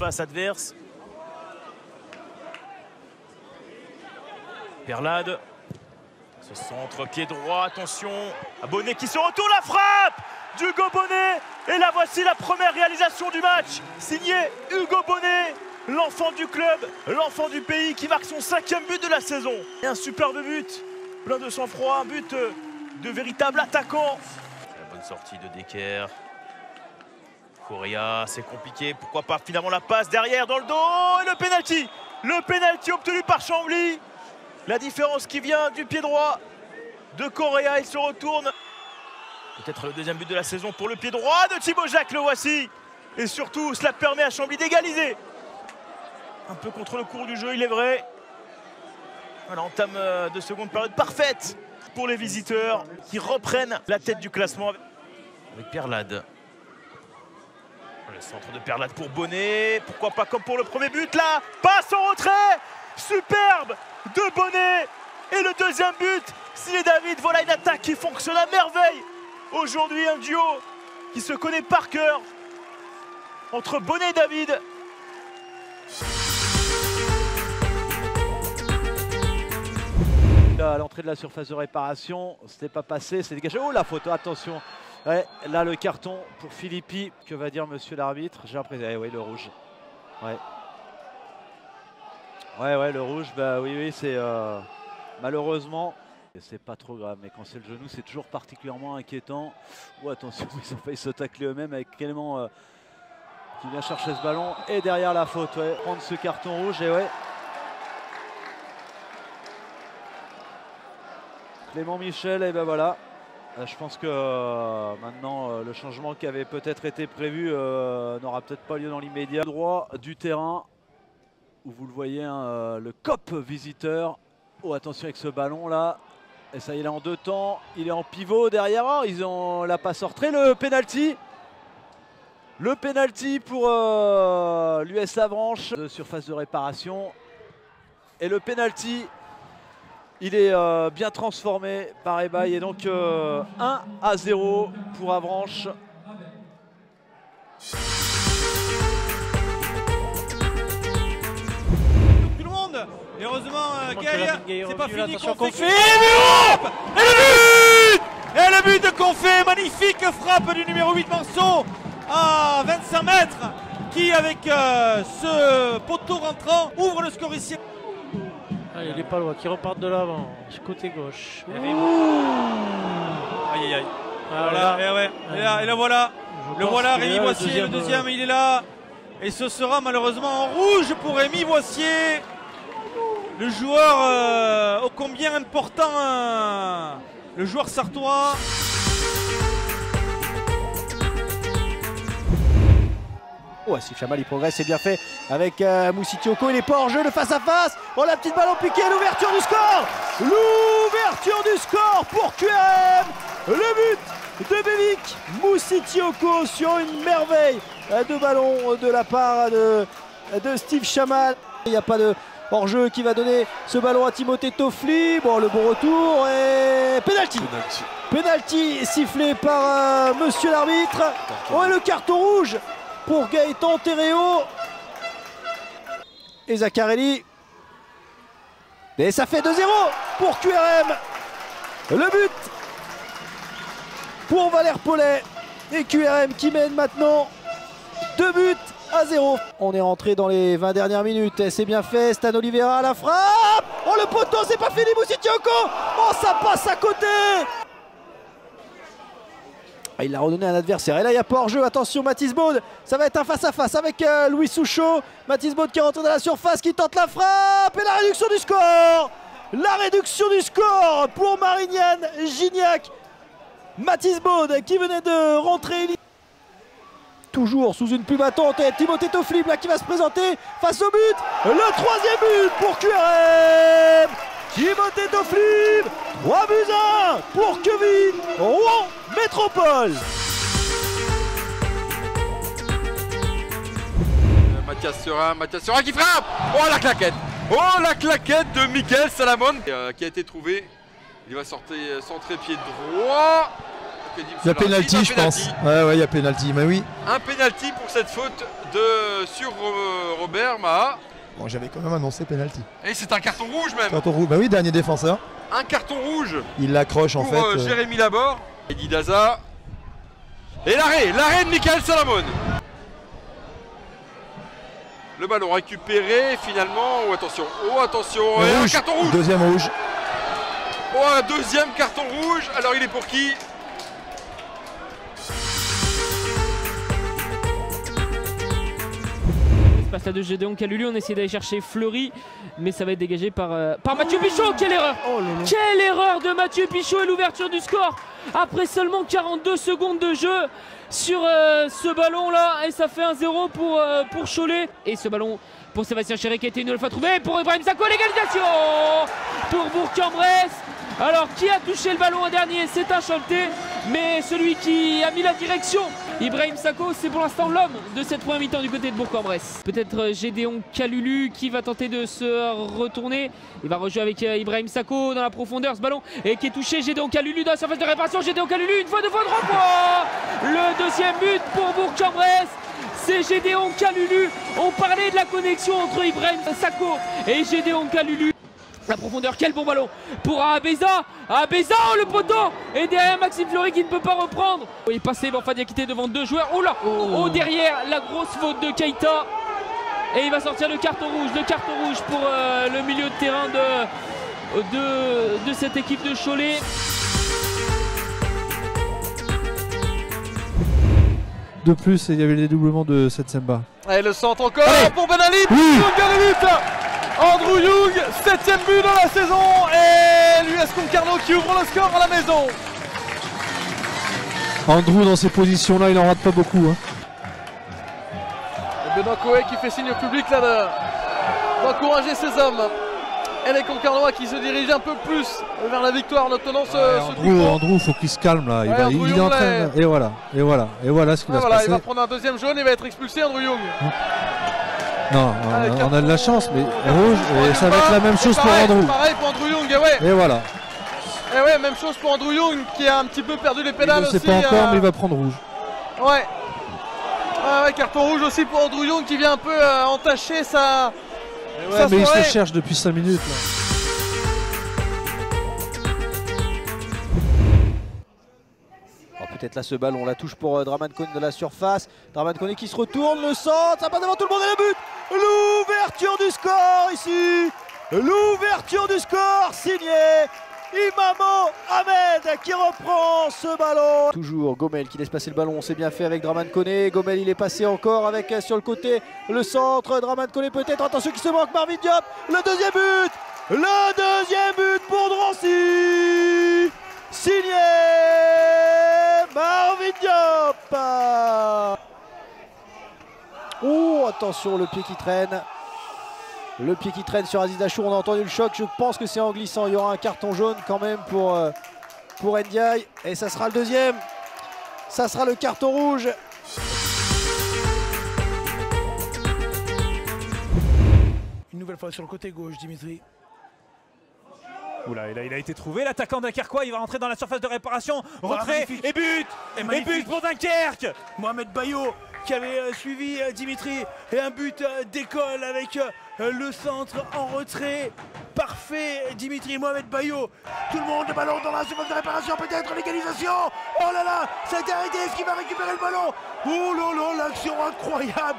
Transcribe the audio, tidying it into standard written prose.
surface adverse. Perlade. Ce centre pied droit, attention. Bonnet qui se retourne, la frappe d'Hugo Bonnet. Et là voici la première réalisation du match. Signé Hugo Bonnet, l'enfant du club, l'enfant du pays qui marque son 5e but de la saison. Et un superbe but, plein de sang-froid, un but de véritable attaquant. La bonne sortie de Decker. Correa, c'est compliqué, pourquoi pas finalement la passe derrière dans le dos et le pénalty. Le pénalty obtenu par Chambly. La différence qui vient du pied droit de Correa, il se retourne. Peut-être le 2e but de la saison pour le pied droit de Thibaut Jacques, le voici. Et surtout, cela permet à Chambly d'égaliser. Un peu contre le cours du jeu, il est vrai. Voilà, entame de seconde période parfaite pour les visiteurs qui reprennent la tête du classement avec Perlade. Le centre de Perlade pour Bonnet, pourquoi pas comme pour le premier but là, passe en retrait, superbe de Bonnet et le 2e but, signé David. Voilà une attaque qui fonctionne à merveille. Aujourd'hui un duo qui se connaît par cœur entre Bonnet et David. À l'entrée de la surface de réparation, c'était pas passé, c'est dégagé. Oh la faute, attention. Ouais, là le carton pour Philippi. Que va dire monsieur l'arbitre? J'ai l'impression. Oui, le rouge. Ouais. Ouais, le rouge, bah oui, c'est malheureusement. C'est pas trop grave, mais quand c'est le genou, c'est toujours particulièrement inquiétant. Oh attention, ils ont failli se tacler eux-mêmes avec Clément qui vient chercher ce ballon. Et derrière la faute, ouais. Prendre ce carton rouge, et ouais. Clément Michel, et ben voilà. Je pense que maintenant le changement qui avait peut-être été prévu n'aura peut-être pas lieu dans l'immédiat. Droit du terrain, où vous le voyez, hein, le COP visiteur. Oh attention avec ce ballon là. Et ça il est en 2 temps, il est en pivot derrière. Oh, ils ont la passe en retrait, le penalty. Le penalty pour l'US Avranches. De surface de réparation. Et le penalty, il est bien transformé par Ebaye. Et donc 1-0 pour Avranches. Tout le monde. Et heureusement, Gaël, c'est pas fini. Attention, Confé. Et le but de Confé, magnifique frappe du numéro 8 Manceau à 25 mètres, qui avec ce poteau rentrant ouvre le score ici. Ah, il est pas loin, qui repart de l'avant, côté gauche. Aïe aïe aïe. Voilà, et là voilà. Le voilà, Rémi Boissier, le deuxième, il est là. Et ce sera malheureusement en rouge pour Rémi Boissier. Le joueur ô combien important, le joueur sartois. Oh, Steve Chamal, il progresse, c'est bien fait avec Moussi Tioko, il est pas hors jeu, le face-à-face. Oh, la petite balle piqué, l'ouverture du score. L'ouverture du score pour QRM. Le but de Bévic Moussi Tioko sur une merveille de ballon de la part de Steve Chamal. Il n'y a pas de hors-jeu qui va donner ce ballon à Timothée Toffly. Bon, le bon retour et penalty. Penalty sifflé par monsieur l'arbitre. Oh, et le carton rouge pour Gaëtan Terreo et Zaccarelli. Et ça fait 2-0 pour QRM. Le but pour Valère Paulet et QRM qui mène maintenant 2-0. On est rentré dans les 20 dernières minutes et c'est bien fait. Stan Oliveira à la frappe. Oh, le poteau, c'est pas fini. Moussi Tioko. Oh, ça passe à côté. Il l'a redonné à un adversaire. Et là, il n'y a pas hors-jeu. Attention, Mathis Baud. Ça va être un face-à-face avec Louis Souchot. Mathis Baud qui est rentré dans la surface, qui tente la frappe. Et la réduction du score. La réduction du score pour Marignane Gignac. Mathis Baud qui venait de rentrer. Toujours sous une plume attente. Et Timothée Toffly là qui va se présenter face au but. Le 3e but pour QRM. Timothée Toffly. 3-1 pour Kevin Rouen Métropole. Mathias Serin qui frappe. Oh, la claquette. Oh, la claquette de Mickaël Salamon qui a été trouvé. Il va centrer pied droit. Il y a pénalty, je pense. Ouais, il y a pénalty, mais oui. Un pénalty pour cette faute sur Robert Maha. Bon, j'avais quand même annoncé pénalty. Et c'est un carton rouge même. Carton rouge, bah oui, dernier défenseur. Un carton rouge. Il l'accroche en pour fait. Jérémy Laborde. Eddie Daza. Et l'arrêt de Michael Salamone. Le ballon récupéré finalement. Oh attention, et un carton rouge. Deuxième rouge. Oh, un deuxième carton rouge. Alors il est pour qui? Passe là de Gédéon Kalulu, on essaie d'aller chercher Fleury, mais ça va être dégagé par Mathieu Pichot. Quelle erreur! Quelle erreur de Mathieu Pichot et l'ouverture du score après seulement 42 secondes de jeu sur ce ballon là, et ça fait 1-0 pour Cholet. Et ce ballon pour Sébastien Chéré qui a été une nouvelle fois trouvé pour Ibrahim Sakho, l'égalisation pour Bourg-en-Bresse. Alors qui a touché le ballon en dernier? C'est un Choletais, mais celui qui a mis la direction, Ibrahim Sakho, c'est pour l'instant l'homme de cette première mi-temps du côté de Bourg-en-Bresse. Peut-être Gédéon Kalulu qui va tenter de se retourner. Il va rejouer avec Ibrahim Sakho dans la profondeur, ce ballon, et qui est touché. Gédéon Kalulu dans la surface de réparation. Gédéon Kalulu, une fois, deux fois, trois fois. Le deuxième but pour Bourg-en-Bresse. C'est Gédéon Kalulu. On parlait de la connexion entre Ibrahim Sakho et Gédéon Kalulu. La profondeur, quel bon ballon pour Abeza. Abeza, le poteau. Et derrière Maxime Fleury qui ne peut pas reprendre. Il est passé, Banfa Diakité devant deux joueurs. Oh là, oh, derrière la grosse faute de Keita. Et il va sortir le carton rouge pour le milieu de terrain de cette équipe de Cholet. De plus, il y avait les dédoublements de cette Semba. Et le centre encore pour Ben Ali. Oui. Andrew Young, 7ème but dans la saison, et l'US Concarneau qui ouvre le score à la maison. Andrew dans ces positions-là, il en rate pas beaucoup. Hein. Benoît Coé qui fait signe au public là d'encourager ses hommes. Et les Concarnois qui se dirigent un peu plus vers la victoire en obtenant Andrew, faut qu'il se calme là. Il est en train. Et voilà ce qui va se passer. Il va prendre un deuxième jaune, il va être expulsé, Andrew Young. Non, on a de la chance, mais rouge, et ça va être la même chose pour Andrew. Pareil pour Andrew Young, et ouais. Et voilà. Et ouais, même chose pour Andrew Young qui a un petit peu perdu les pédales aussi. Je ne sais pas encore, mais il va prendre rouge. Ouais. Ouais, carton rouge aussi pour Andrew Young qui vient un peu entacher sa. Ouais, mais il se cherche depuis 5 minutes. Là. Peut-être là ce ballon, la touche pour Draman Kone de la surface. Draman Kone qui se retourne, le centre, ça passe devant tout le monde et le but. L'ouverture du score ici. L'ouverture du score signée Imamo Ahmed qui reprend ce ballon. Toujours Gomel qui laisse passer le ballon, c'est bien fait avec Draman Kone. Gomel il est passé encore avec sur le côté le centre. Draman Kone peut-être, attention qui se manque, Marvin Diop. Le deuxième but. Le deuxième but pour Drancy. Signé Marvin Diop. Oh, attention, le pied qui traîne. Le pied qui traîne sur Aziz Dachour, on a entendu le choc. Je pense que c'est en glissant. Il y aura un carton jaune quand même pour Ndiaye. Et ça sera le deuxième. Ça sera le carton rouge. Une nouvelle fois sur le côté gauche, Dimitri. Oula, il a été trouvé, l'attaquant dunkerquois, il va rentrer dans la surface de réparation, retrait et but. Et but pour Dunkerque. Mohamed Bayo qui avait suivi Dimitri, et un but d'école avec le centre en retrait. Parfait, Dimitri. Mohamed Bayo, tout le monde, le ballon dans la surface de réparation, peut-être l'égalisation. Oh là là, ça a été arrêté, est-ce qu'il va récupérer le ballon? Oh là là, l'action incroyable.